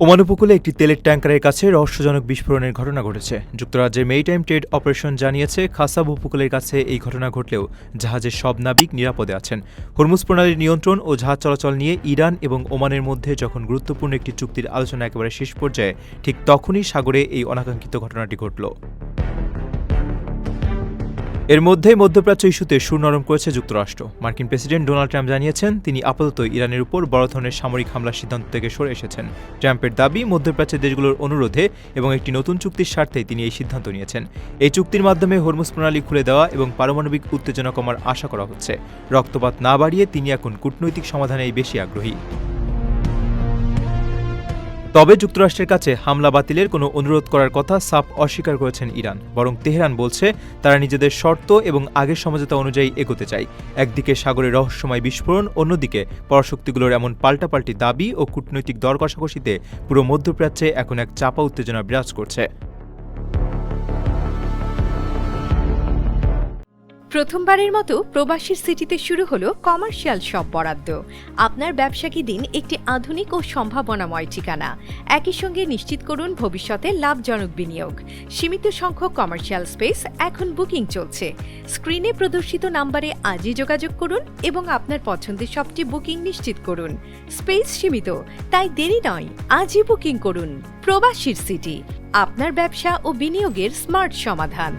Oman উপকূলে একটি তেলের ট্যাঙ্কারের কাছে রহস্যজনক বিস্ফোরণের ঘটনা ঘটেছে। যুক্তরাজ্যের মেরিটাইম ট্রেড অপারেশন জানিয়েছে, খাসাব উপকূলের কাছে এই ঘটনা ঘটলেও জাহাজের সব নাবিক নিরাপদে আছেন। হরমুজ প্রণালীর নিয়ন্ত্রণ ও জাহাজ চলাচল নিয়ে ইরান এবং ওমানের মধ্যে যখন গুরুত্বপূর্ণ একটি চুক্তির আলোচনা একেবারে শেষ পর্যায়ে, ঠিক তখনই সাগরে এই অনাকাঙ্ক্ষিত ঘটনাটি ঘটল। এর মধ্যেই মধ্যপ্রাচ্য ইস্যুতে সুর নরম করেছে যুক্তরাষ্ট্র। মার্কিন প্রেসিডেন্ট ডোনাল্ড ট্রাম্প জানিয়েছেন, তিনি আপাতত ইরানের উপর বড় ধরনের সামরিক হামলার সিদ্ধান্ত থেকে সরে এসেছেন। ট্রাম্পের দাবি, মধ্যপ্রাচ্যের দেশগুলোর অনুরোধে এবং একটি নতুন চুক্তির স্বার্থে তিনি এই সিদ্ধান্ত নিয়েছেন। এই চুক্তির মাধ্যমে হরমুজ প্রণালী খুলে দেওয়া এবং পারমাণবিক উত্তেজনা কমার আশা করা হচ্ছে। রক্তপাত না বাড়িয়ে তিনি এখন কূটনৈতিক সমাধানেই বেশি আগ্রহী। তবে যুক্তরাষ্ট্রের কাছে হামলা বাতিলের কোনো অনুরোধ করার কথা সাফ অস্বীকার করেছেন ইরান। বরং তেহরান বলছে, তারা নিজেদের শর্ত এবং আগের সমঝোতা অনুযায়ী এগোতে চায়। একদিকে সাগরে রহস্যময় বিস্ফোরণ, অন্যদিকে পরাশক্তিগুলোর এমন পাল্টাপাল্টি দাবি ও কূটনৈতিক দর কষাকষিতে পুরো মধ্যপ্রাচ্যে এখন এক চাপা উত্তেজনা বিরাজ করছে। প্রথমবারের মতো প্রবাসীর সিটিতে শুরু হলো কমার্শিয়াল শপ বরাদ্দ। আপনার ব্যবসাকে দিন একটি আধুনিক ও সম্ভাবনাময় ঠিকানা। একই সঙ্গে নিশ্চিত করুন ভবিষ্যতে লাভজনক বিনিয়োগ। সীমিত সংখ্যক কমার্শিয়াল স্পেস এখন বুকিং চলছে। স্ক্রিনে প্রদর্শিত নাম্বারে আজই যোগাযোগ করুন এবং আপনার পছন্দের শপটি বুকিং নিশ্চিত করুন। স্পেস সীমিত, তাই দেরি নয়, আজই বুকিং করুন। প্রবাসীর সিটি, আপনার ব্যবসা ও বিনিয়োগের স্মার্ট সমাধান।